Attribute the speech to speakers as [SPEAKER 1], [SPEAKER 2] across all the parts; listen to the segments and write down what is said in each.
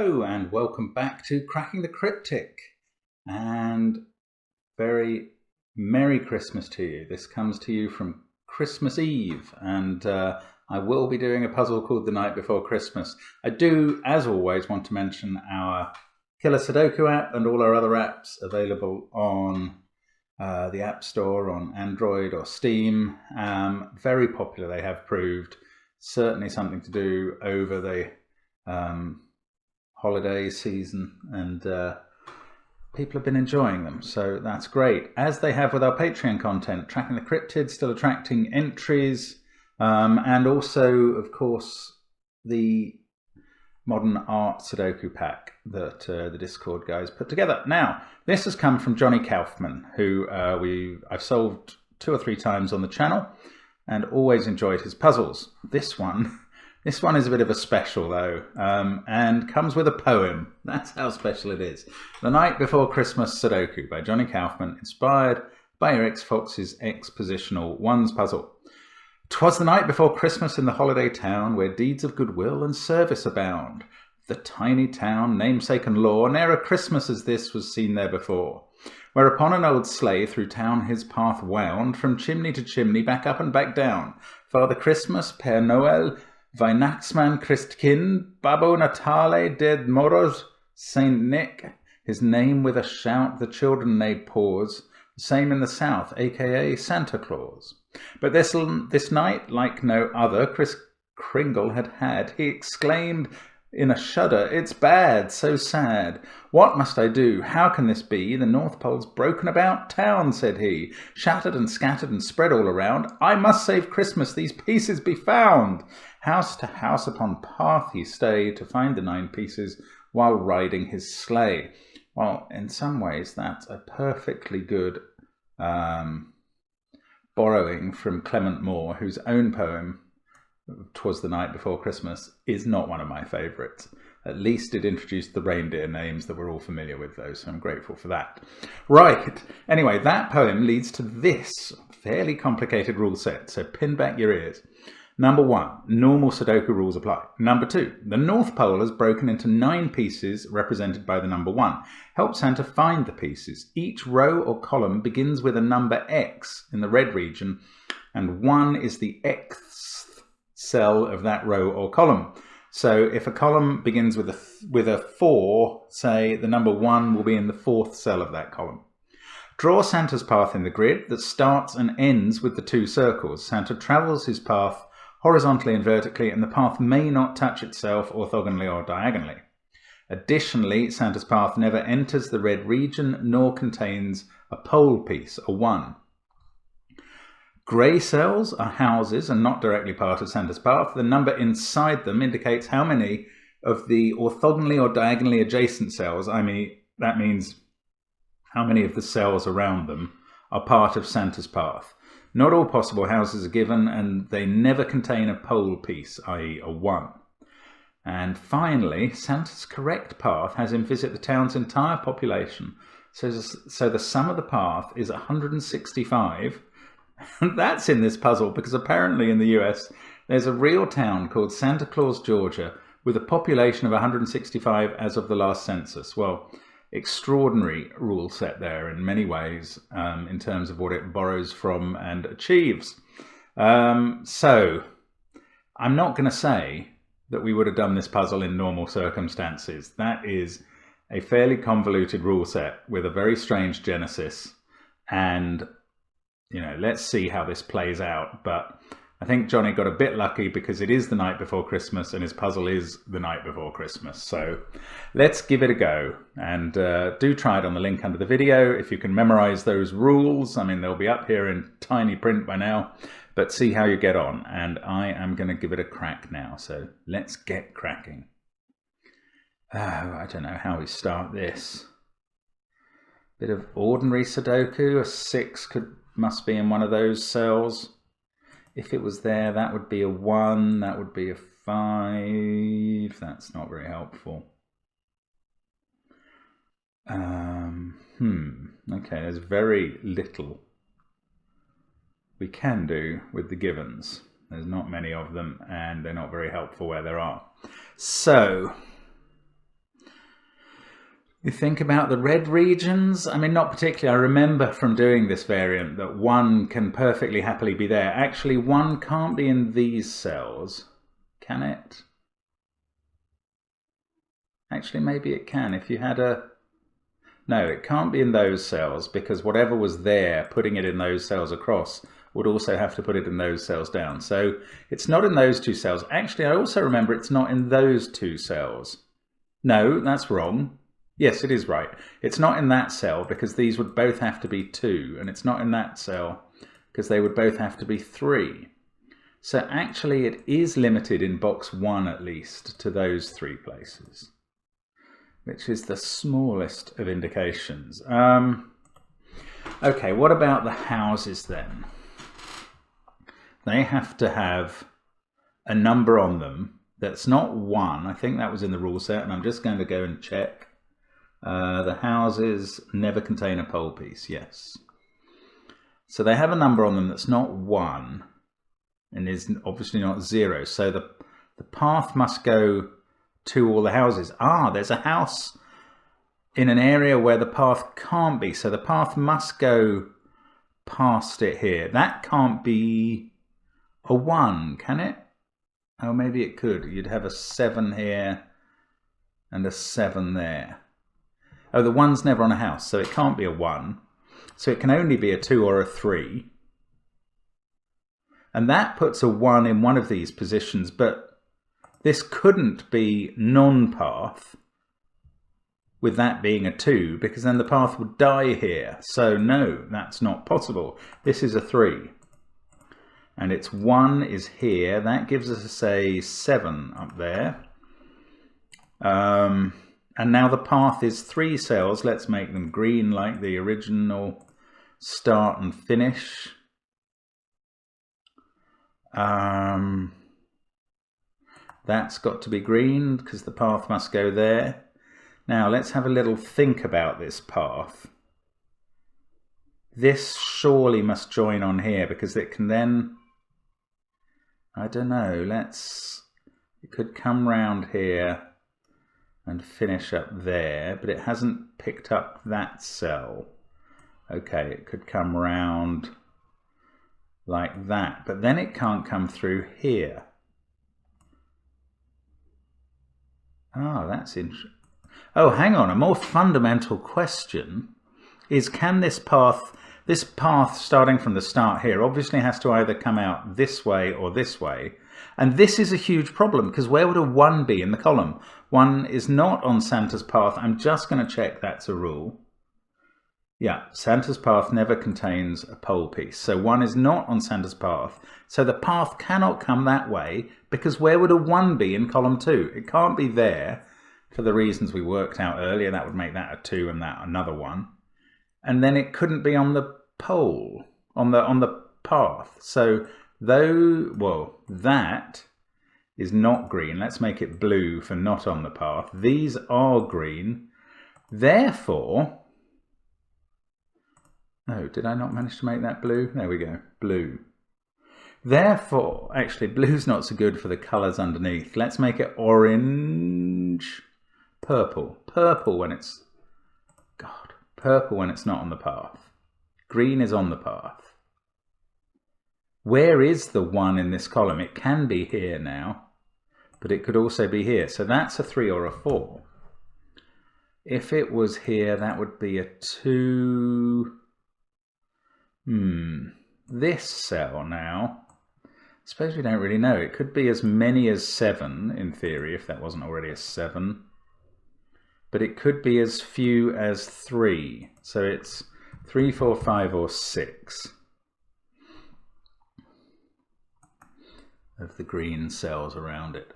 [SPEAKER 1] Hello and welcome back to Cracking the Cryptic, and very Merry Christmas to you. This comes to you from Christmas Eve, and I will be doing a puzzle called The Night Before Christmas. I do, as always, want to mention our Killer Sudoku app and all our other apps available on the App Store on Android or Steam. Very popular, they have proved. Certainly something to do over the holiday season, and people have been enjoying them, so that's great, as they have with our Patreon content. Tracking the Cryptid, still attracting entries, and also, of course, the modern art Sudoku pack that the Discord guys put together. Now, this has come from Johnny Kaufman, who I've solved 2 or 3 times on the channel and always enjoyed his puzzles. This one is a bit of a special, though, and comes with a poem. That's how special it is. The Night Before Christmas Sudoku by Johnny Kaufman, inspired by Eric Fox's expositional ones puzzle. 'Twas the night before Christmas in the holiday town, where deeds of goodwill and service abound. The tiny town, namesake and law, ne'er a Christmas as this was seen there before. Whereupon an old sleigh through town his path wound, from chimney to chimney, back up and back down. Father Christmas, Père Noël, Weihnachtsmann, Christkind, Babbo Natale, Dead Moros, Saint Nick, his name with a shout the children neighed pause, the same in the south, aka Santa Claus. But this night, like no other, Kris Kringle had, he exclaimed in a shudder, "It's bad, so sad. What must I do? How can this be? The North Pole's broken about town," said he, "shattered and scattered and spread all around. I must save Christmas, these pieces be found." House to house upon path he stayed, to find the 9 pieces while riding his sleigh. Well, in some ways, that's a perfectly good borrowing from Clement Moore, whose own poem, "'Twas the Night Before Christmas," is not one of my favourites. At least it introduced the reindeer names that we're all familiar with, though, so I'm grateful for that. Right, anyway, that poem leads to this fairly complicated rule set, so pin back your ears. Number 1, normal Sudoku rules apply. Number 2, the North Pole is broken into 9 pieces represented by the number 1. Help Santa find the pieces. Each row or column begins with a number X in the red region, and 1 is the Xth cell of that row or column. So if a column begins with a 4, say the number 1 will be in the 4th cell of that column. Draw Santa's path in the grid that starts and ends with the 2 circles. Santa travels his path horizontally and vertically, and the path may not touch itself orthogonally or diagonally. Additionally, Santa's path never enters the red region nor contains a pole piece, a 1. Grey cells are houses and not directly part of Santa's path. The number inside them indicates how many of the orthogonally or diagonally adjacent cells, that means how many of the cells around them, are part of Santa's path. Not all possible houses are given, and they never contain a pole piece, i.e. a 1. And finally, Santa's correct path has him visit the town's entire population. So the sum of the path is 165. And that's in this puzzle because apparently in the US, there's a real town called Santa Claus, Georgia, with a population of 165 as of the last census. Well, extraordinary rule set there in many ways in terms of what it borrows from and achieves. So I'm not going to say that we would have done this puzzle in normal circumstances. That is a fairly convoluted rule set with a very strange genesis, and let's see how this plays out. But I think Johnny got a bit lucky because it is the night before Christmas and his puzzle is the night before Christmas. So let's give it a go, and do try it on the link under the video. If you can memorize those rules, they'll be up here in tiny print by now, but see how you get on. And I am going to give it a crack now. So let's get cracking. Oh, I don't know how we start this. Bit of ordinary Sudoku. A 6 must be in one of those cells. If it was there, that would be a 1, that would be a 5. That's not very helpful. Okay, there's very little we can do with the givens. There's not many of them, and they're not very helpful where there are. So You think about the red regions? I mean, not particularly. I remember from doing this variant that 1 can perfectly happily be there. Actually, 1 can't be in these cells, can it? Actually, maybe it can. If you had a... No, it can't be in those cells because whatever was there, putting it in those cells across, would also have to put it in those cells down. So it's not in those 2 cells. Actually, I also remember it's not in those 2 cells. No, that's wrong. Yes, it is right. It's not in that cell because these would both have to be 2, and it's not in that cell because they would both have to be 3. So actually it is limited in box 1 at least to those 3 places, which is the smallest of indications. Okay, what about the houses then? They have to have a number on them that's not 1. I think that was in the rule set, and I'm just going to go and check. The houses never contain a pole piece, yes. So they have a number on them that's not 1 and is obviously not 0. So the path must go to all the houses. Ah, there's a house in an area where the path can't be. So the path must go past it here. That can't be a 1, can it? Oh, maybe it could. You'd have a 7 here and a 7 there. Oh, the 1's never on a house, so it can't be a 1. So it can only be a 2 or a 3. And that puts a 1 in one of these positions, but this couldn't be non-path with that being a 2, because then the path would die here. So no, that's not possible. This is a 3. And its 1 is here. That gives us, say, 7 up there. And now the path is 3 cells. Let's make them green like the original start and finish. That's got to be green because the path must go there. Now let's have a little think about this path. This surely must join on here because it can then... I don't know, it could come round here and finish up there, but it hasn't picked up that cell. Okay, it could come round like that, but then it can't come through here. Ah, that's interesting. Oh, hang on, a more fundamental question is, can this path starting from the start here obviously has to either come out this way or this way. And this is a huge problem because where would a 1 be in the column? 1 is not on Santa's path. I'm just going to check that's a rule. Yeah, Santa's path never contains a pole piece. So 1 is not on Santa's path. So the path cannot come that way because where would a 1 be in column 2? It can't be there for the reasons we worked out earlier. That would make that a 2 and that another 1. And then it couldn't be on the pole, on the path. So that is not green. Let's make it blue for not on the path. These are green. Therefore, oh, did I not manage to make that blue? There we go, blue. Therefore, actually, blue's not so good for the colours underneath. Let's make it orange, purple. Purple when it's, purple when it's not on the path. Green is on the path. Where is the 1 in this column? It can be here now, but it could also be here. So that's a 3 or a 4. If it was here, that would be a 2. This cell now, I suppose we don't really know. It could be as many as 7 in theory, if that wasn't already a 7. But it could be as few as 3. So it's 3, 4, 5, or 6. Of the green cells around it.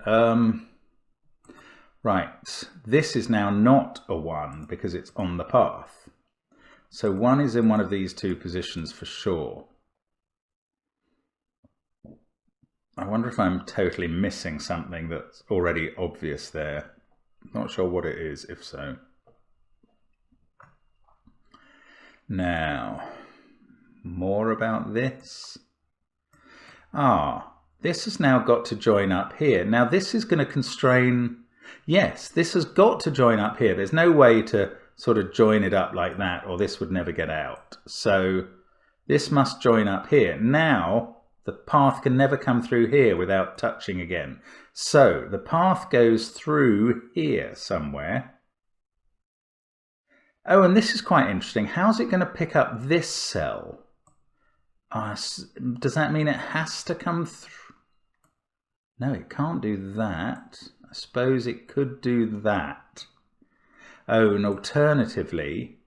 [SPEAKER 1] Right, this is now not a 1 because it's on the path. So 1 is in one of these 2 positions for sure. I wonder if I'm totally missing something that's already obvious there. Not sure what it is, if so. Now, more about this. This has now got to join up here. Now this is going to constrain, yes, this has got to join up here. There's no way to sort of join it up like that, or this would never get out. So this must join up here. Now the path can never come through here without touching again. So the path goes through here somewhere. Oh, and this is quite interesting. How's it going to pick up this cell? Does that mean it has to come through? No, it can't do that. I suppose it could do that. Oh, and alternatively,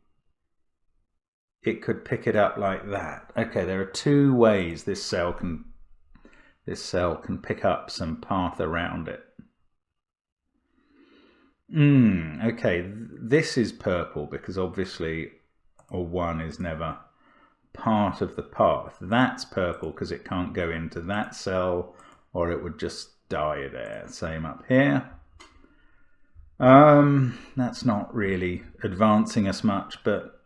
[SPEAKER 1] it could pick it up like that. Okay, there are two ways this cell can pick up some path around it. Okay, this is purple because obviously, or 1 is never part of the path. That's purple because it can't go into that cell, or it would just die there. Same up here. That's not really advancing us much, but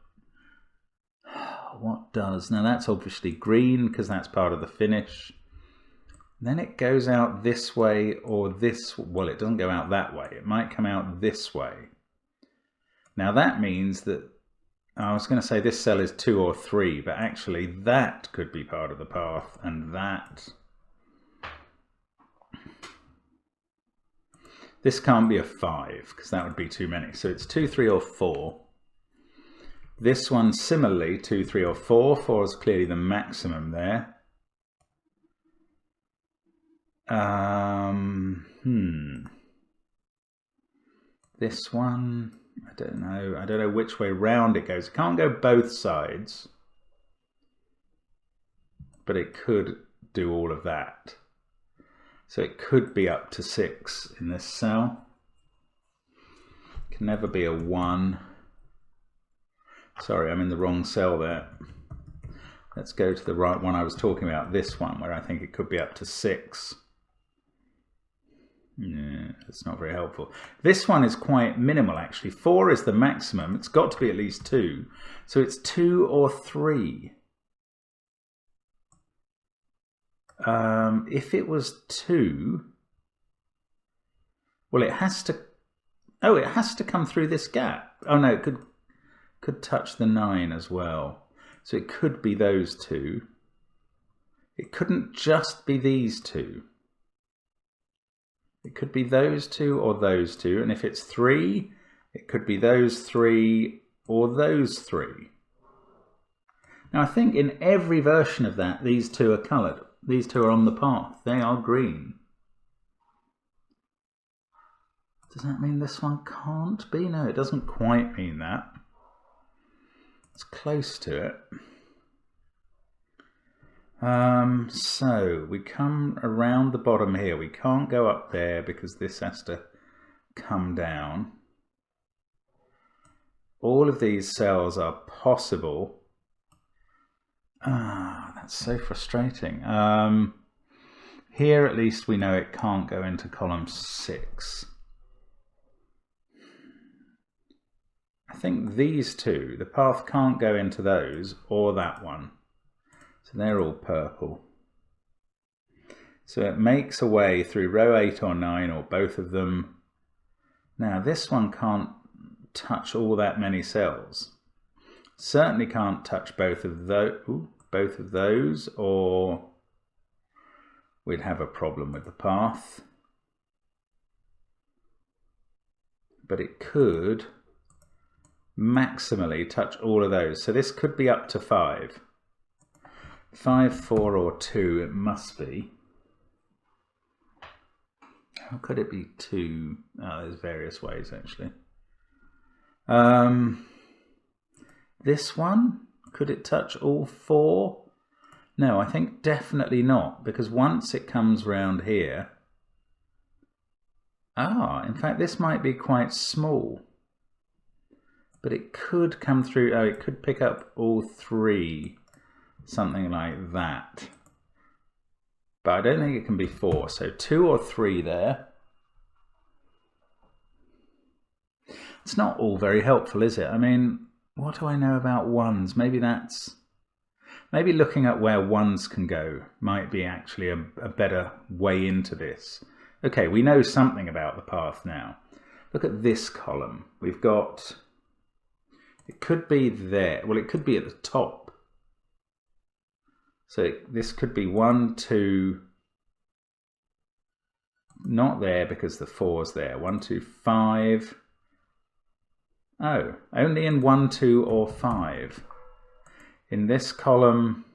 [SPEAKER 1] what does? Now that's obviously green because that's part of the finish. Then it goes out this way or this. Well, it doesn't go out that way. It might come out this way. Now that means that I was going to say this cell is 2 or 3, but actually that could be part of the path, and that. This can't be a 5 because that would be too many. So it's 2, 3, or 4. This one similarly 2, 3, or 4. 4 is clearly the maximum there. This one, I don't know. I don't know which way round it goes. It can't go both sides, but it could do all of that. So it could be up to 6 in this cell. It can never be a 1. Sorry, I'm in the wrong cell there. Let's go to the right one I was talking about, this one, where I think it could be up to 6. Yeah, it's not very helpful. This one is quite minimal, actually. 4 is the maximum. It's got to be at least 2. So it's 2 or 3. If it was 2, well, it has to. Oh, it has to come through this gap. Oh no, it could touch the 9 as well. So it could be those 2. It couldn't just be these 2. It could be those 2 or those 2, and if it's 3, it could be those 3 or those 3. Now I think in every version of that, these 2 are coloured. These 2 are on the path. They are green. Does that mean this one can't be? No, it doesn't quite mean that. It's close to it. So we come around the bottom here. We can't go up there because this has to come down. All of these cells are possible. That's so frustrating. Here at least we know it can't go into column 6. I think these 2, the path can't go into those or that one. So they're all purple. So it makes a way through row 8 or 9 or both of them. Now this one can't touch all that many cells. Certainly can't touch both of those, or we'd have a problem with the path. But it could maximally touch all of those. So this could be up to 5. 5, 4, or 2, it must be. How could it be 2? Oh, there's various ways actually. This one, could it touch all 4? No, I think definitely not, because once it comes round here, in fact this might be quite small, but it could come through. Oh, it could pick up all 3, something like that, but I don't think it can be 4. So 2 or 3 there. It's not all very helpful, is it? I mean, what do I know about 1s? Maybe looking at where 1s can go might be actually a better way into this. Okay, we know something about the path now. Look at this column. We've got It could be there. Well, it could be at the top. So this could be 1, 2, not there because the 4's there. 1, 2, 5. Oh, only in 1, 2, or 5. In this column,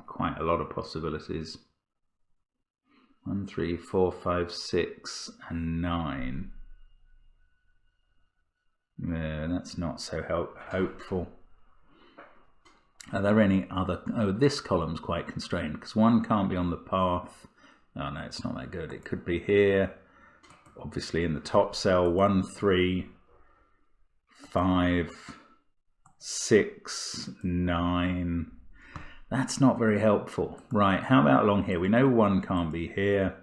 [SPEAKER 1] quite a lot of possibilities. 1, 3, 4, 5, 6, and 9. Yeah, that's not so hopeful. Are there any other? Oh, this column's quite constrained because 1 can't be on the path. Oh no, it's not that good. It could be here, obviously in the top cell. 1, 3, 5, 6, 9. That's not very helpful. Right, how about along here? We know 1 can't be here.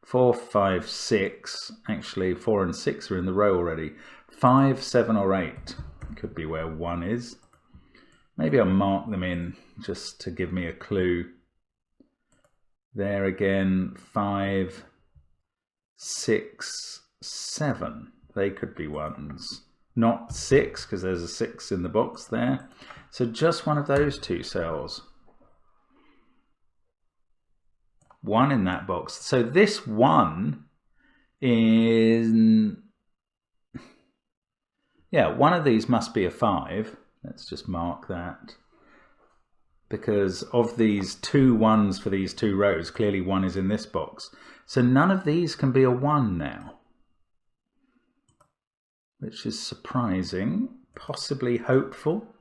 [SPEAKER 1] 4, 5, 6. Actually, 4 and 6 are in the row already. 5, 7, or 8 could be where 1 is. Maybe I'll mark them in just to give me a clue. There again, 5, 6, 7. They could be 1s. Not 6, because there's a 6 in the box there. So just one of those 2 cells. 1 in that box. So this 1 is... yeah, one of these must be a 5. Let's just mark that. Because of these 2 1s for these 2 rows, clearly 1 is in this box. So none of these can be a 1 now. Which is surprising, possibly hopeful.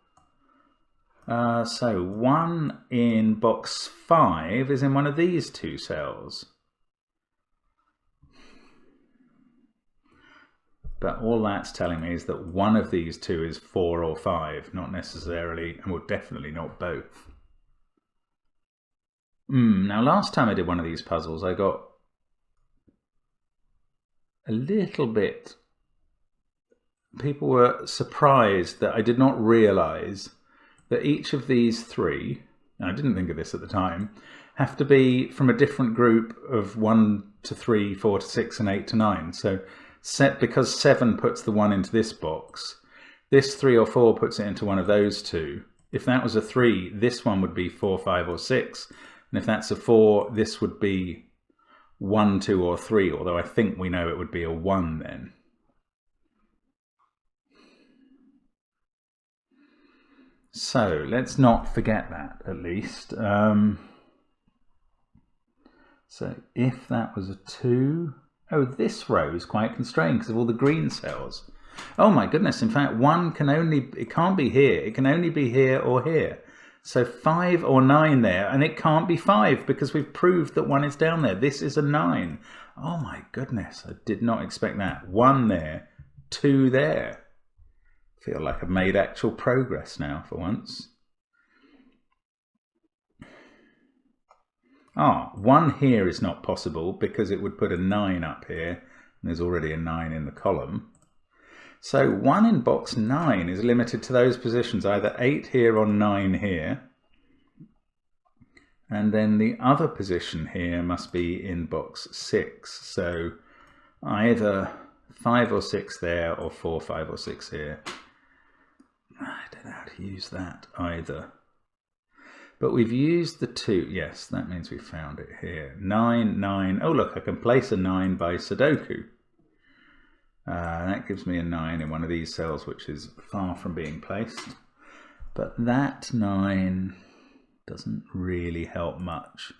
[SPEAKER 1] So 1 in box 5 is in one of these 2 cells. But all that's telling me is that one of these 2 is 4 or 5, not necessarily, and well, definitely not both. Now, last time I did one of these puzzles, I got a little bit... people were surprised that I did not realize that each of these 3, and I didn't think of this at the time, have to be from a different group of 1 to 3, 4 to 6, and 8 to 9. So because 7 puts the 1 into this box, this 3 or 4 puts it into one of those 2. If that was a 3, this one would be 4, 5, or 6. And if that's a 4, this would be 1, 2, or 3, although I think we know it would be a 1 then. So let's not forget that, at least. So if that was a 2... oh, this row is quite constrained because of all the green cells. Oh my goodness, in fact, 1 can only... it can't be here. It can only be here or here. So 5 or 9 there, and it can't be 5 because we've proved that 1 is down there. This is a 9. Oh my goodness, I did not expect that. 1 there, 2 there. I feel like I've made actual progress now for once. Ah, 1 here is not possible because it would put a 9 up here, and there's already a 9 in the column. So 1 in box 9 is limited to those positions, either 8 here or 9 here. And then the other position here must be in box 6. So either 5 or 6 there, or 4, 5 or 6 here. I don't know how to use that either. But we've used the 2. Yes, that means we found it here. 9, 9. Oh, look, I can place a 9 by Sudoku. That gives me a 9 in one of these cells, which is far from being placed. But that 9 doesn't really help much.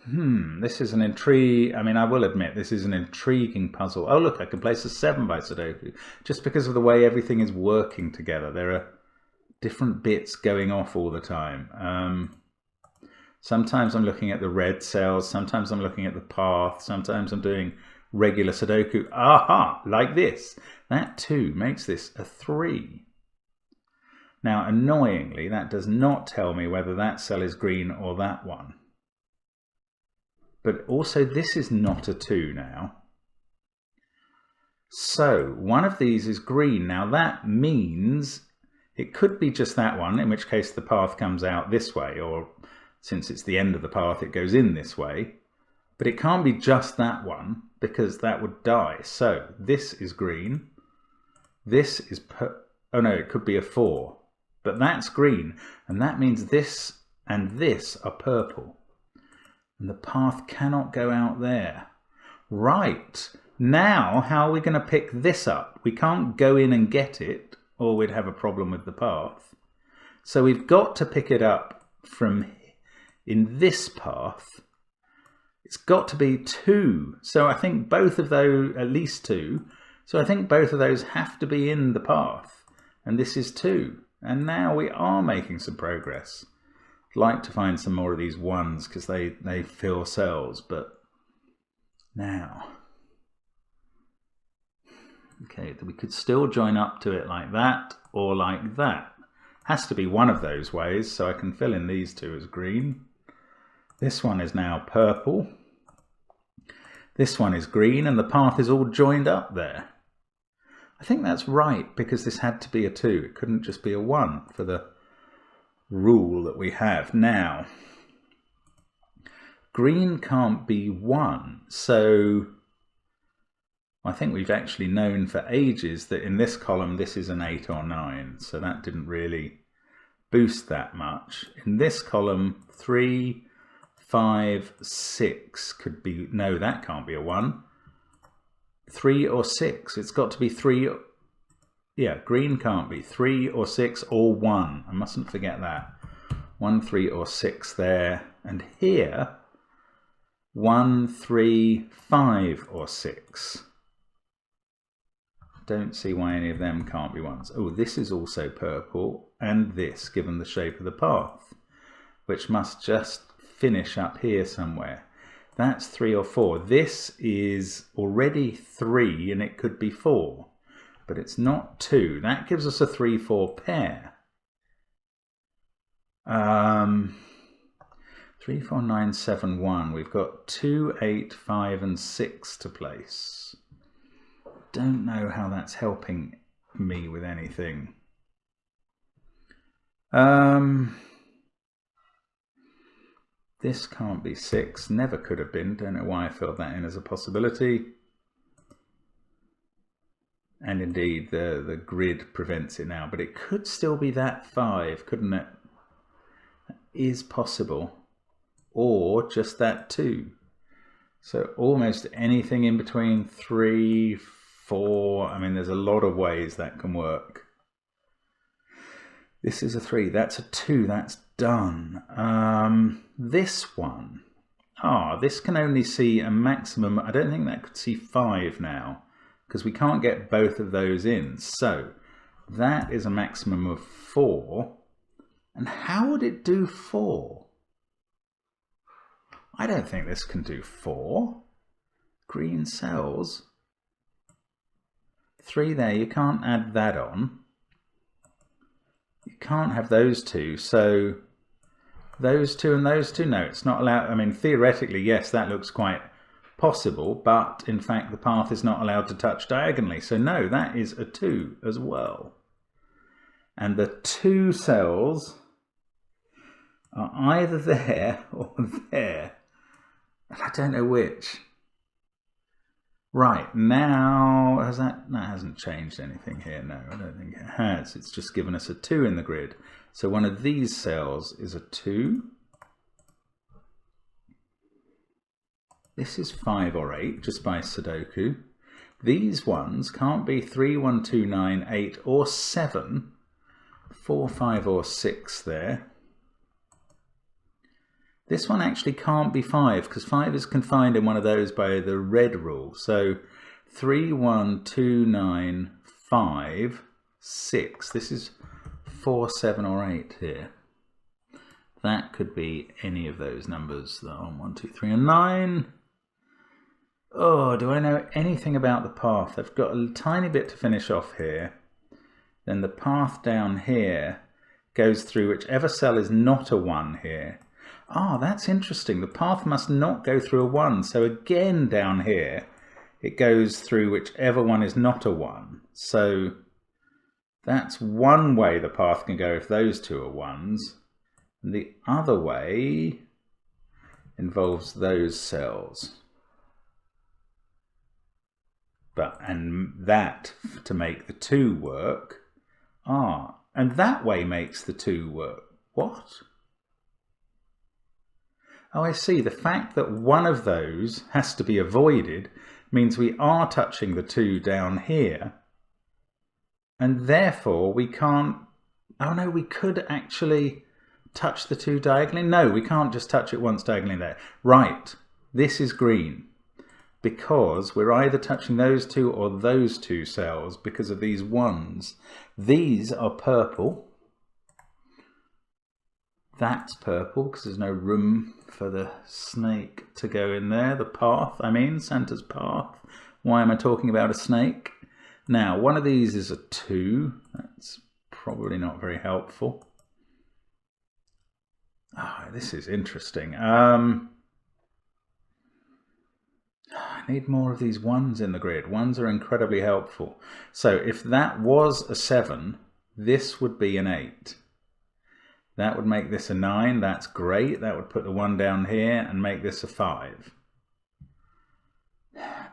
[SPEAKER 1] This is an intrigue. I mean, I will admit, this is an intriguing puzzle. Oh, look, I can place a 7 by Sudoku. Just because of the way everything is working together. There are different bits going off all the time. Sometimes I'm looking at the red cells. Sometimes I'm looking at the path. Sometimes I'm doing regular Sudoku. Aha, like this. That 2 makes this a 3. Now, annoyingly, that does not tell me whether that cell is green or that one. But also, this is not a 2 now. So, one of these is green. Now, that means it could be just that one, in which case the path comes out this way, or since it's the end of the path, it goes in this way. But it can't be just that one, because that would die. So this is green. This is, oh no, it could be a 4. But that's green, and that means this and this are purple. And the path cannot go out there. Right, now how are we going to pick this up? We can't go in and get it, or we'd have a problem with the path. So we've got to pick it up from in this path. It's got to be 2. So I think both of those, at least 2. So I think both of those have to be in the path. And this is 2. And now we are making some progress. I'd like to find some more of these 1s because they fill cells, but now. Okay, we could still join up to it like that or like that. Has to be one of those ways, so I can fill in these 2 as green. This one is now purple. This one is green, and the path is all joined up there. I think that's right, because this had to be a 2. It couldn't just be a 1 for the rule that we have. Now, green can't be 1, so I think we've actually known for ages that in this column this is an 8 or 9, so that didn't really boost that much. In this column, 3, 5, 6 could be, no, that can't be a 1. 3 or 6, it's got to be 3. Yeah, green can't be 3 or 6 or 1. I mustn't forget that. 1, 3 or 6 there, and here 1, 3, 5 or 6. Don't see why any of them can't be 1s. Oh, this is also purple, and this, given the shape of the path, which must just finish up here somewhere. That's 3 or 4. This is already 3, and it could be 4, but it's not 2. That gives us a 3-4 pair. 3, 4, 9, 7, 1. We've got 2, 8, 5, and 6 to place. Don't know how that's helping me with anything. This can't be 6, never could have been. Don't know why I filled that in as a possibility. And indeed, the grid prevents it now, but it could still be that 5, couldn't it? That is possible. Or just that 2. So almost anything in between 3, 4. I mean, there's a lot of ways that can work. This is a 3, that's a 2, that's done. This one, this can only see a maximum, I don't think that could see 5 now, because we can't get both of those in. So that is a maximum of 4. And how would it do 4? I don't think this can do 4. Green cells. 3 there, you can't add that on. You can't have those 2, so those 2 and those 2, no, it's not allowed. I mean, theoretically, yes, that looks quite possible, but in fact the path is not allowed to touch diagonally, so no, that is a 2 as well. And the 2 cells are either there or there, and I don't know which. Right, now, that hasn't changed anything here? No, I don't think it has. It's just given us a 2 in the grid. So one of these cells is a 2. This is 5 or 8, just by Sudoku. These ones can't be 3, 1, 2, 9, 8, or 7. 4, 5, or 6 there. This one actually can't be 5, because 5 is confined in one of those by the red rule. So 3, 1, 2, 9, 5, 6. This is 4, 7, or 8 here. That could be any of those numbers that are on 1, 2, 3, and 9. Oh, do I know anything about the path? I've got a tiny bit to finish off here. Then the path down here goes through whichever cell is not a 1 here. That's interesting. The path must not go through a 1. So again down here, it goes through whichever one is not a 1. So that's one way the path can go if those 2 are 1s. And the other way involves those cells. and that to make the 2 work. And that way makes the 2 work. What? Oh, I see. The fact that one of those has to be avoided means we are touching the 2 down here. And therefore we can't... Oh no, we could actually touch the 2 diagonally. No, we can't just touch it once diagonally there. Right, this is green. Because we're either touching those 2 or those 2 cells because of these 1s. These are purple. That's purple because there's no room for the snake to go in there. The path, I mean, Santa's path. Why am I talking about a snake? Now, one of these is a 2. That's probably not very helpful. Oh, this is interesting. I need more of these 1s in the grid. 1s are incredibly helpful. So if that was a 7, this would be an 8. That would make this a 9. That's great. That would put the 1 down here and make this a 5.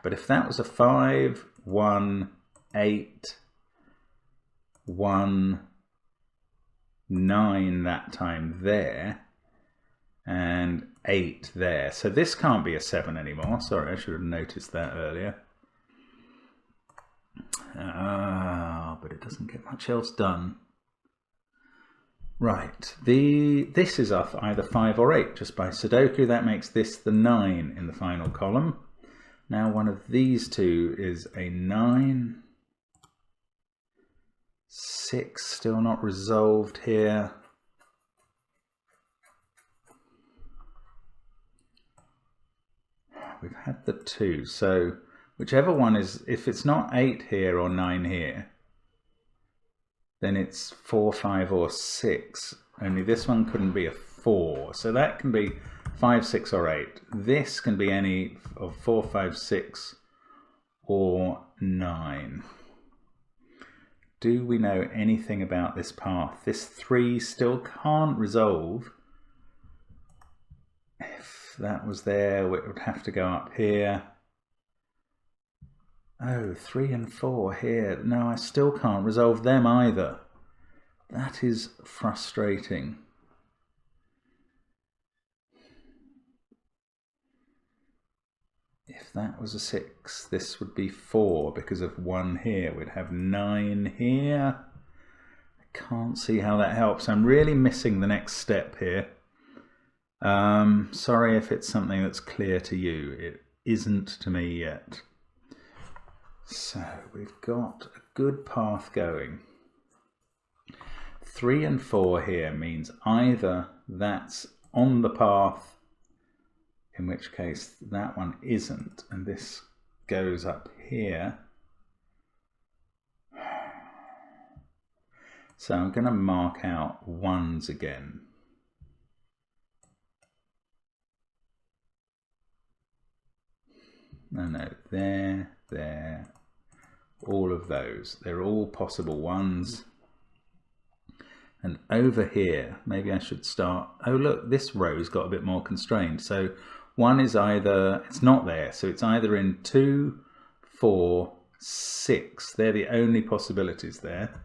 [SPEAKER 1] But if that was a 5, 1, 8, 1, 9 that time there, and 8 there. So this can't be a 7 anymore. Sorry, I should have noticed that earlier. But it doesn't get much else done. Right, this is either 5 or 8 just by Sudoku. That makes this the 9 in the final column. Now one of these 2 is a 9. 6 still not resolved here. We've had the 2, so whichever one is, if it's not 8 here or 9 here, then it's 4, 5 or 6. Only this one couldn't be a 4, so that can be 5, 6 or 8. This can be any of 4, 5, 6 or 9. Do we know anything about this path? This 3 still can't resolve. If that was there, it would have to go up here. Oh, 3 and 4 here. No, I still can't resolve them either. That is frustrating. If that was a 6, this would be 4 because of 1 here. We'd have 9 here. I can't see how that helps. I'm really missing the next step here. Sorry if it's something that's clear to you. It isn't to me yet. So we've got a good path going. 3 and 4 here means either that's on the path, in which case that one isn't, and this goes up here. So I'm going to mark out 1s again. No, there, all of those. They're all possible 1s. And over here, maybe I should start, oh look, this row's got a bit more constrained. So 1 is either, it's not there, so it's either in 2, 4, 6. They're the only possibilities there.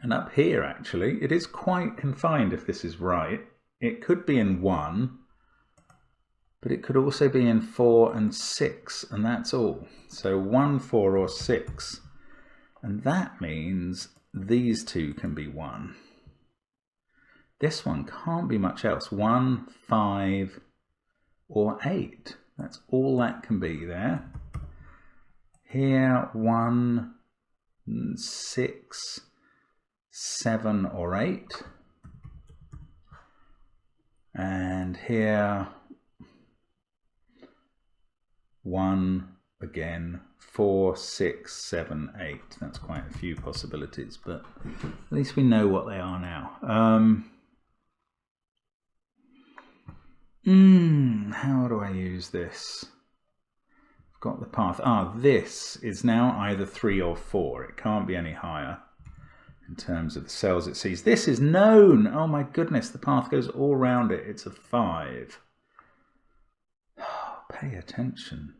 [SPEAKER 1] And up here, actually, it is quite confined if this is right. It could be in 1, but it could also be in 4 and 6, and that's all. So 1, 4 or 6. And that means these 2 can be 1. This one can't be much else. 1, 5 or 8. That's all that can be there. Here 1, 6, 7 or 8. And here 1 again, 4, 6, 7, 8. That's quite a few possibilities, but at least we know what they are now. How do I use this? I've got the path. This is now either 3 or 4. It can't be any higher in terms of the cells it sees. This is known. Oh my goodness, the path goes all around it. It's a 5. Pay attention.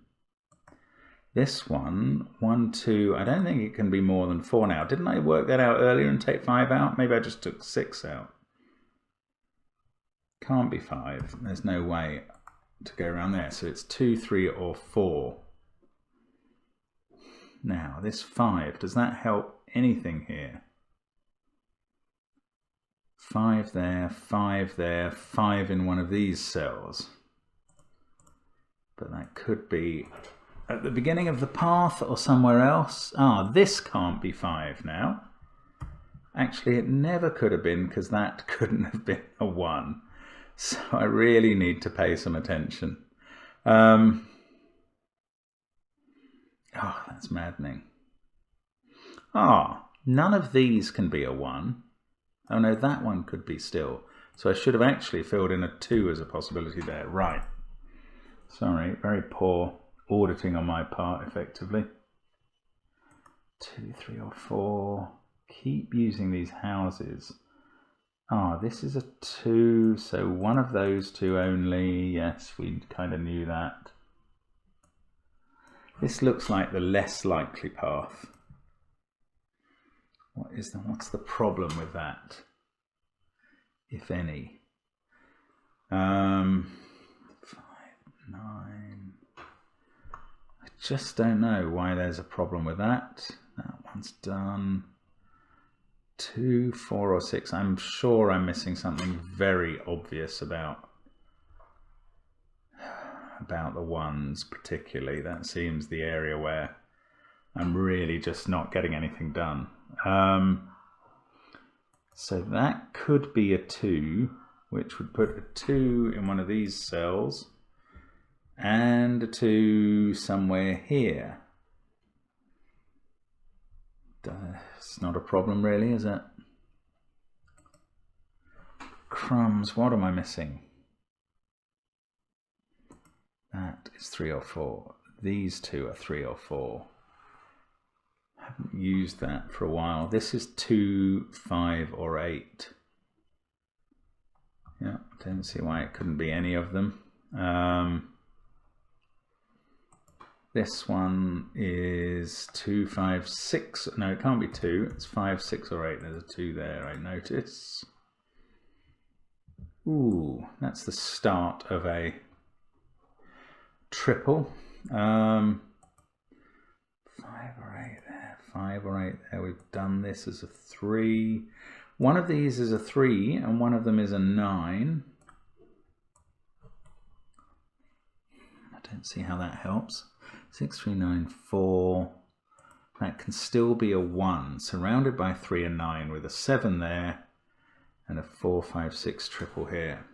[SPEAKER 1] This one, 1, 2, I don't think it can be more than 4 now. Didn't I work that out earlier and take 5 out? Maybe I just took 6 out. Can't be 5. There's no way to go around there. So it's 2, 3, or 4. Now, this 5, does that help anything here? 5 there, 5 there, 5 in one of these cells. But that could be at the beginning of the path or somewhere else. Ah, this can't be 5 now. Actually, it never could have been, because that couldn't have been a 1. So I really need to pay some attention. Oh, that's maddening. Ah, none of these can be a 1. Oh no, that one could be still. So I should have actually filled in a 2 as a possibility there. Right. Sorry, very poor auditing on my part, effectively. 2, 3, or 4. Keep using these houses. Ah, this is a 2, so one of those 2 only. Yes, we kind of knew that. This looks like the less likely path. What's the problem with that, if any? 5, 9. I just don't know why there's a problem with that. That one's done. 2, 4, or 6. I'm sure I'm missing something very obvious about the ones particularly. That seems the area where I'm really just not getting anything done. So that could be a 2, which would put a 2 in one of these cells and a 2 somewhere here. It's not a problem really, is it? Crumbs, what am I missing? That is 3 or 4. These 2 are 3 or 4. Haven't used that for a while. This is 2, 5, or 8. Yeah, don't see why it couldn't be any of them. This one is 2, 5, 6. No, it can't be 2. It's 5, 6, or 8. There's a 2 there, I notice. Ooh, that's the start of a triple. 5 or 8 there. 5 or 8 there. We've done this as a 3. One of these is a 3, and one of them is a 9. I don't see how that helps. 6, 3, 9, 4. That can still be a 1, surrounded by 3 and 9, with a 7 there and a 4, 5, 6 triple here.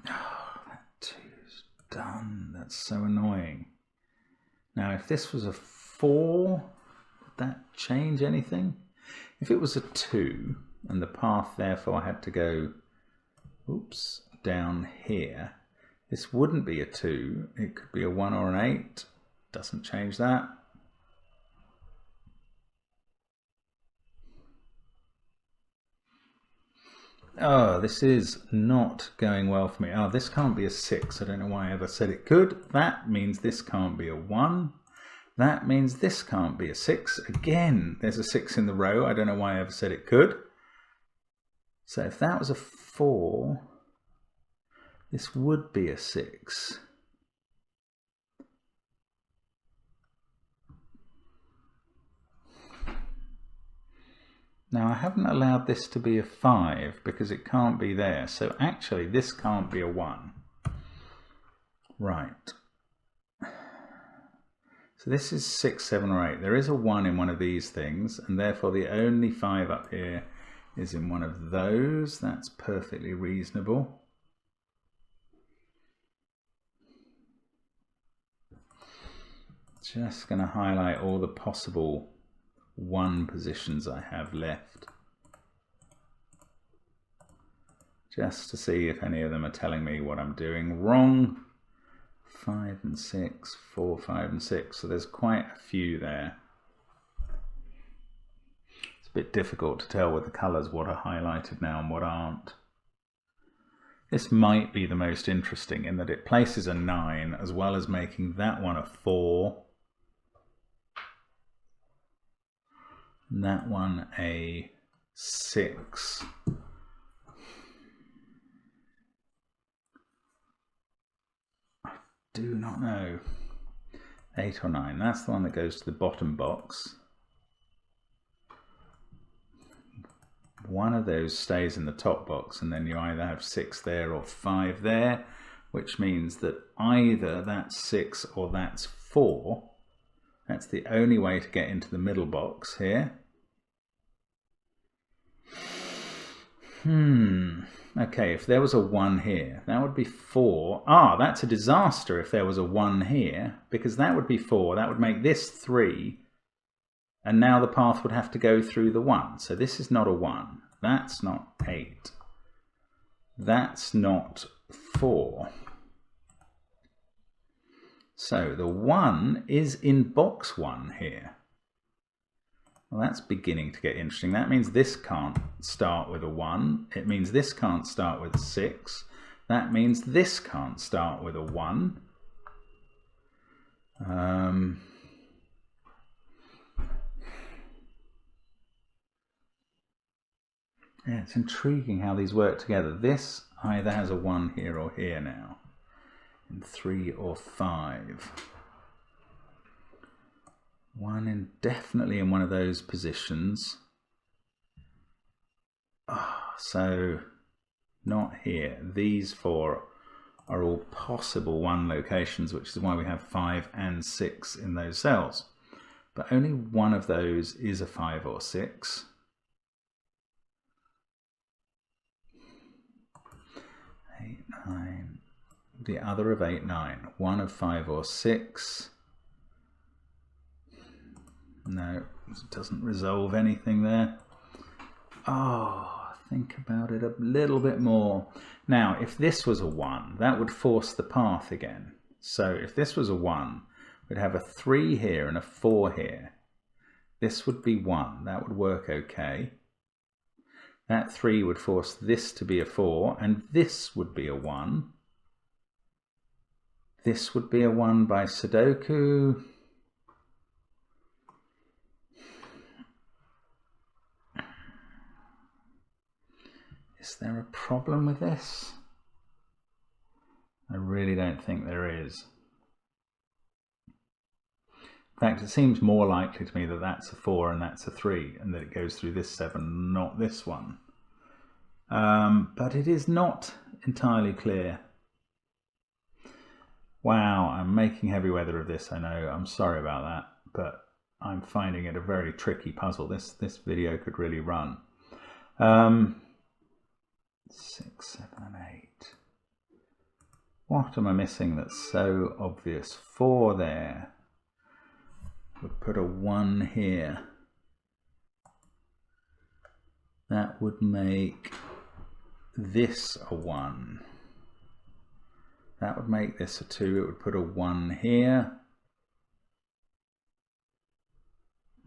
[SPEAKER 1] Oh, that 2's done. That's so annoying. Now, if this was a 4, would that change anything? If it was a 2 and the path therefore had to go, oops, down here, this wouldn't be a 2, it could be a 1 or an 8, doesn't change that. Oh, this is not going well for me. Oh, this can't be a 6, I don't know why I ever said it could. That means this can't be a 1. That means this can't be a 6. Again, there's a 6 in the row, I don't know why I ever said it could. So if that was a 4, this would be a 6. Now I haven't allowed this to be a 5 because it can't be there. So actually this can't be a 1. Right. So this is 6, 7, or 8. There is a 1 in one of these things, and therefore the only 5 up here is in one of those. That's perfectly reasonable. Just going to highlight all the possible 1 positions I have left, just to see if any of them are telling me what I'm doing wrong. 5 and 6, 4, 5 and 6, so there's quite a few there. It's a bit difficult to tell with the colours what are highlighted now and what aren't. This might be the most interesting in that it places a 9 as well as making that one a 4 and that one a 6. I do not know. 8 or 9, that's the one that goes to the bottom box. One of those stays in the top box, and then you either have 6 there or 5 there, which means that either that's 6 or that's 4. That's the only way to get into the middle box here. Okay, if there was a 1 here, that would be 4. Ah, that's a disaster if there was a 1 here, because that would be 4. That would make this 3. And now the path would have to go through the 1. So this is not a 1. That's not 8. That's not 4. So the 1 is in box 1 here. Well, that's beginning to get interesting. That means this can't start with a 1. It means this can't start with a 6. That means this can't start with a 1. Yeah, it's intriguing how these work together. This either has a 1 here or here now, in 3 or 5. 1 definitely in one of those positions. So not here. These 4 are all possible 1 locations, which is why we have 5 and 6 in those cells. But only one of those is a 5 or 6. 8, 9. The other of 8, 9. One of 5 or 6. No, it doesn't resolve anything there. Oh, think about it a little bit more. Now, if this was a 1, that would force the path again. So if this was a 1, we'd have a 3 here and a 4 here. This would be 1. That would work okay. That 3 would force this to be a 4, and this would be a 1. This would be a 1 by Sudoku. Is there a problem with this? I really don't think there is. In fact, it seems more likely to me that that's a 4 and that's a 3, and that it goes through this 7, not this one. But it is not entirely clear. Wow, I'm making heavy weather of this, I know. I'm sorry about that, but I'm finding it a very tricky puzzle. This video could really run. 6, 7, and 8. What am I missing that's so obvious? 4 there. Would put a 1 here. That would make this a 1. That would make this a 2. It would put a 1 here.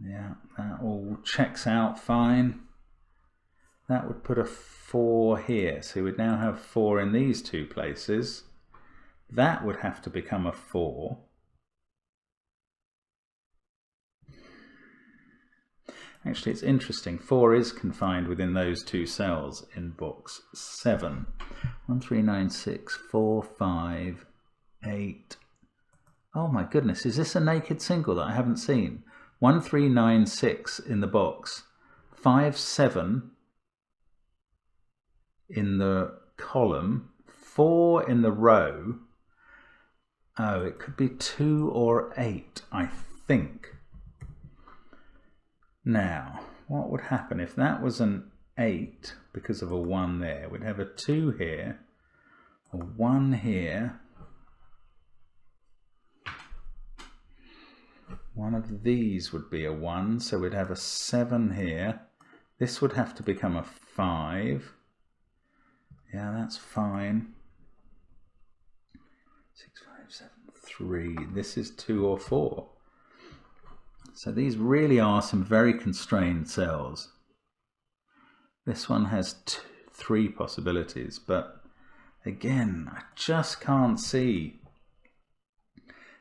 [SPEAKER 1] Yeah, that all checks out fine. That would put a 4 here. So we'd now have 4 in these 2 places. That would have to become a 4. Actually, it's interesting. 4 is confined within those 2 cells in box 7. 1, 3, 9, 6, 4, 5, 8. Oh my goodness, is this a naked single that I haven't seen? 1, 3, 9, 6 in the box. 5, 7 in the column. 4 in the row. Oh, it could be 2 or 8, I think. Now, what would happen if that was an 8 because of a 1 there? We'd have a 2 here, a 1 here. One of these would be a 1, so we'd have a 7 here. This would have to become a 5. Yeah, that's fine. 6, 5, 7, 3. This is 2 or 4. So these really are some very constrained cells. This one has 3 possibilities, but Again, I just can't see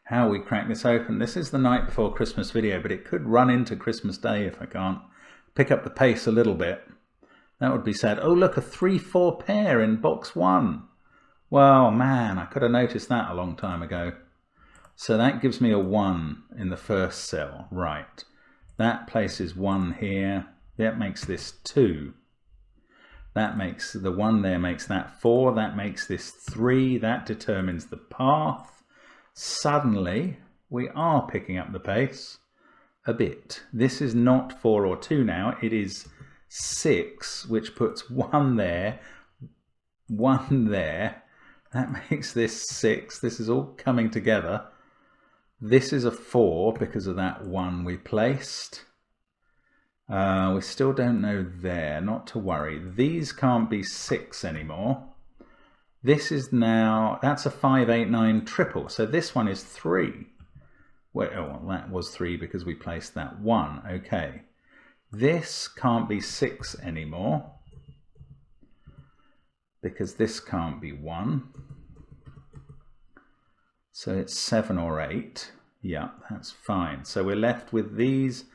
[SPEAKER 1] how we crack this open. This is the night before Christmas video, but it could run into Christmas Day if I can't pick up the pace a little bit. That would be sad. Oh, look, a 3-4 pair in box 1. Well, man, I could have noticed that a long time ago. So that gives me a 1 in the first cell. Right. That places 1 here. That makes this 2. That makes the 1 there makes that 4. That makes this 3. That determines the path. Suddenly, we are picking up the pace a bit. This is not 4 or 2 now. It is 6, which puts 1 there, 1 there. That makes this 6. This is all coming together. This is a 4 because of that 1 we placed. We still don't know there, not to worry. These can't be 6 anymore. This is now, that's a 5, 8, 9 triple. So this one is 3. Well, that was 3 because we placed that 1. Okay. This can't be 6 anymore because this can't be 1. So it's 7 or 8. Yeah, that's fine. So we're left with these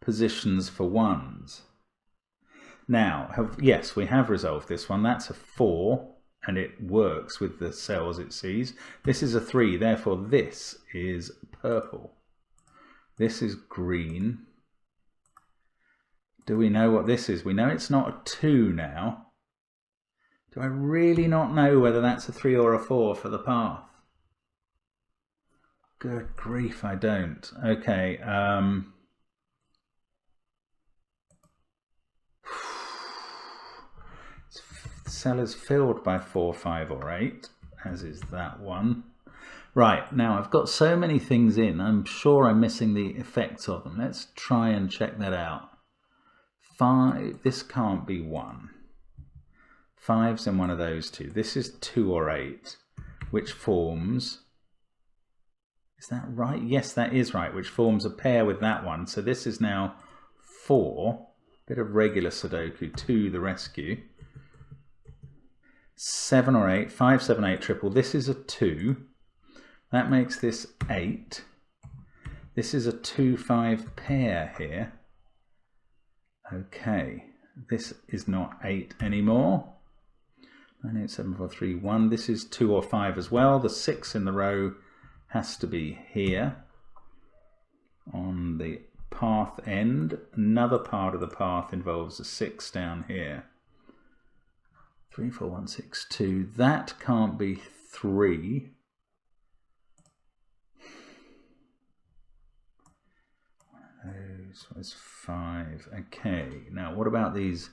[SPEAKER 1] positions for 1s. Now, yes, we have resolved this one. That's a 4, and it works with the cells it sees. This is a 3, therefore this is purple. This is green. Do we know what this is? We know it's not a 2 now. Do I really not know whether that's a 3 or a 4 for the path? Good grief, I don't. Okay. The cell is filled by 4, 5, or 8, as is that one. Right, now I've got so many things in, I'm sure I'm missing the effects of them. Let's try and check that out. 5, this can't be 1. 5's in one of those two. This is 2 or 8, which forms, is that right? Yes, that is right, which forms a pair with that one. So this is now 4, bit of regular Sudoku, to the rescue. 7 or 8, 5, 7, 8 triple. This is a 2. That makes this 8. This is a 2, 5 pair here. Okay, this is not 8 anymore. 9, 8, 7, 4, 3, 1. This is 2 or 5 as well. The 6 in the row has to be here on the path end. Another part of the path involves a 6 down here. 3, 4, 1, 6, 2. That can't be 3. Those was 5. Okay, now what about these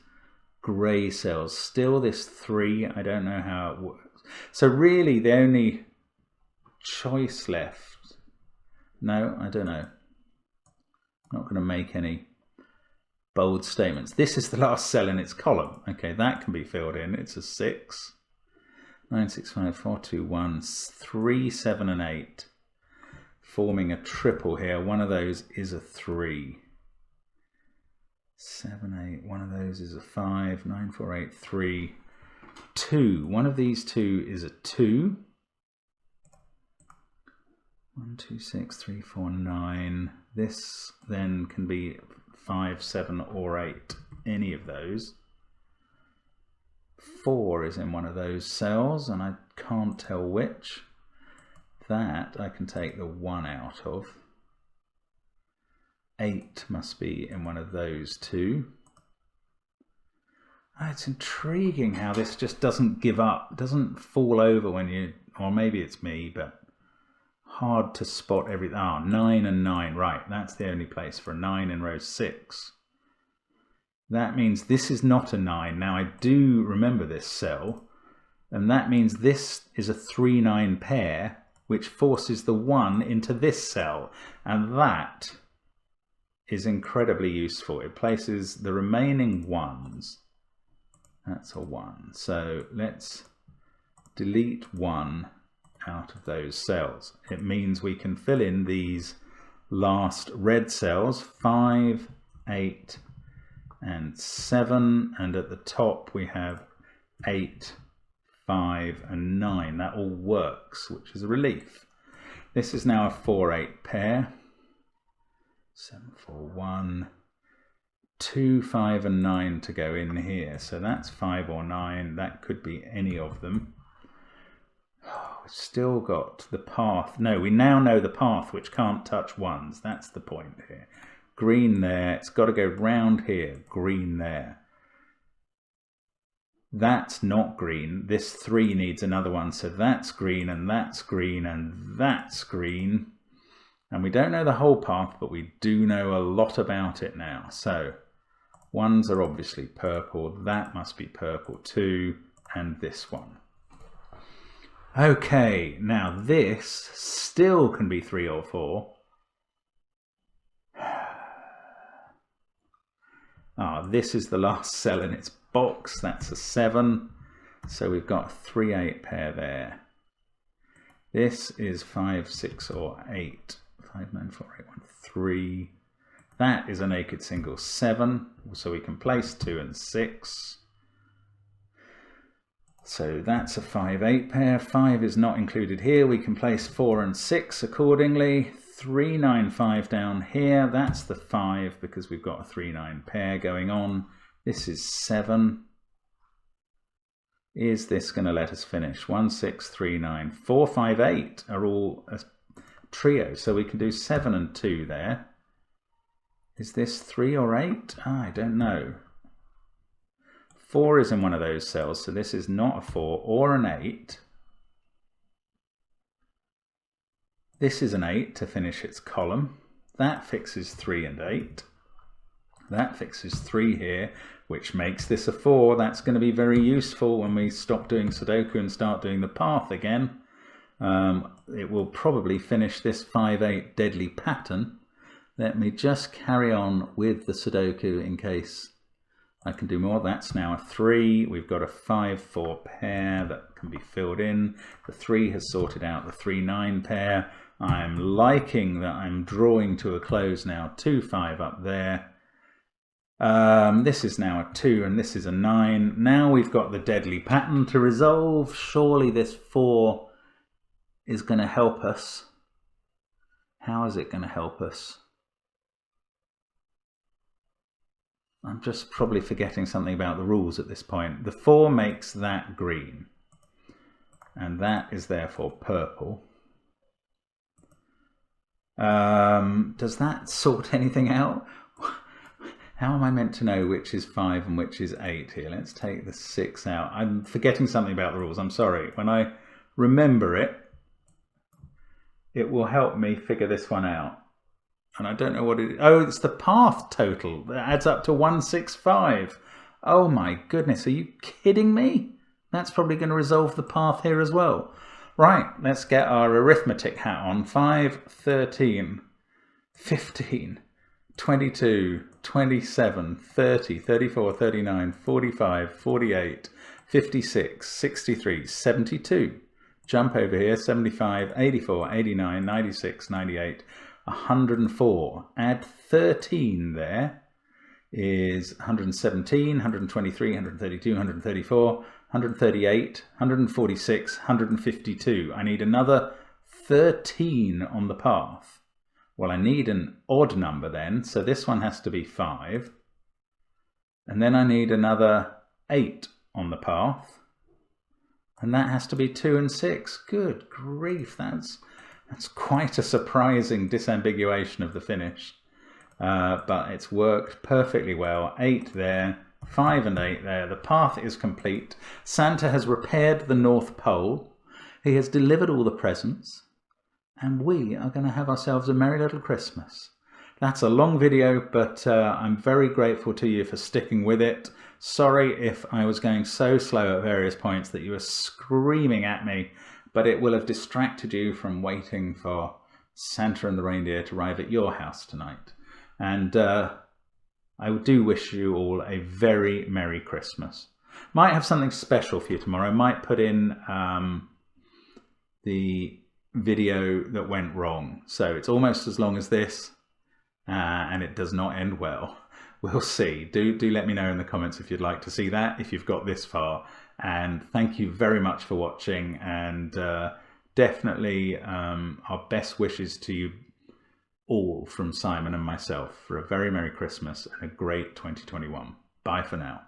[SPEAKER 1] grey cells? Still this 3. I don't know how it works. So really the only choice left, no, I don't know. I'm not going to make any bold statements. This is the last cell in its column. Okay, that can be filled in. It's a 6. 9, 6, 5, 4, 2, 1, 3, 7, and 8. Forming a triple here. One of those is a 3. 7, 8. One of those is a 5. 9, 4, 8, 3. 2. One of these two is a 2. 1, 2, 6, 3, 4, 9. This then can be 5, 7, or 8. Any of those. 4 is in one of those cells, and I can't tell which. That I can take the 1 out of. 8 must be in one of those two. Oh, it's intriguing how this just doesn't give up, doesn't fall over when you, or maybe it's me, but hard to spot everything. Ah, 9 and 9, right, that's the only place for a 9 in row 6. That means this is not a 9. Now I do remember this cell, and that means this is a 3, 9 pair, which forces the 1 into this cell, and that is incredibly useful. It places the remaining 1s. That's a 1. So let's delete 1 out of those cells. It means we can fill in these last red cells, 5, 8, and 7, and at the top we have 8, 5 and 9. That all works, which is a relief. This is now a 4-8 pair. 7, 4, 1, 2, 5 and 9 to go in here. So that's 5 or 9. That could be any of them. Oh, we've still got the path. No, we now know the path which can't touch ones. That's the point here. Green there. It's got to go round here. Green there. That's not green. This 3 needs another one. So that's green and that's green and that's green. And we don't know the whole path, but we do know a lot about it now. So ones are obviously purple. That must be purple too. And this one. Okay, now this still can be 3 or 4. This is the last cell in its box. That's a 7. So we've got a 3-8 pair there. This is 5, 6 or 8. 5, 9, 4, 8, 1, 3. That is a naked single 7. So we can place 2 and 6. So that's a 5, 8 pair. 5 is not included here. We can place 4 and 6 accordingly. 3, 9, 5 down here. That's the 5 because we've got a 3, 9 pair going on. This is 7. Is this going to let us finish? 1, 6, 3, 9, 4, 5, 8 are all a trio. So we can do 7 and 2 there. Is this 3 or 8? I don't know. 4 is in one of those cells, so this is not a 4 or an 8. This is an 8 to finish its column. That fixes 3 and 8. That fixes 3 here, which makes this a 4. That's going to be very useful when we stop doing Sudoku and start doing the path again. It will probably finish this 5-8 deadly pattern. Let me just carry on with the Sudoku in case I can do more. That's now a 3. We've got a 5-4 pair that can be filled in. The 3 has sorted out the 3-9 pair. I'm liking that I'm drawing to a close now. 2-5 up there. This is now a 2 and this is a 9. Now we've got the deadly pattern to resolve. Surely this 4 is going to help us. How is it going to help us? I'm just probably forgetting something about the rules at this point. The 4 makes that green. And that is therefore purple. Does that sort anything out? How am I meant to know which is 5 and which is 8 here? Let's take the 6 out. I'm forgetting something about the rules. I'm sorry. When I remember it, it will help me figure this one out. And I don't know what it is. Oh, it's the path total. That adds up to 165. Oh my goodness. Are you kidding me? That's probably going to resolve the path here as well. Right, let's get our arithmetic hat on. 5, 13, 15, 22, 27, 30, 34, 39, 45, 48, 56, 63, 72. Jump over here, 75, 84, 89, 96, 98, 104. Add 13 there is 117, 123, 132, 134, 138, 146, 152. I need another 13 on the path. Well, I need an odd number then, so this one has to be 5. And then I need another 8 on the path. And that has to be 2 and 6. Good grief, that's quite a surprising disambiguation of the finish. But it's worked perfectly well. 8 there, 5 and 8 there. The path is complete. Santa has repaired the North Pole. He has delivered all the presents. And we are going to have ourselves a merry little Christmas. That's a long video, but I'm very grateful to you for sticking with it. Sorry if I was going so slow at various points that you were screaming at me, but it will have distracted you from waiting for Santa and the reindeer to arrive at your house tonight. And I do wish you all a very Merry Christmas. Might have something special for you tomorrow. Might put in the video that went wrong. So it's almost as long as this, and it does not end well. we'll see. Do let me know in the comments if you'd like to see that, if you've got this far. And thank you very much for watching, and definitely our best wishes to you all from Simon and myself for a very Merry Christmas and a great 2021. Bye for now.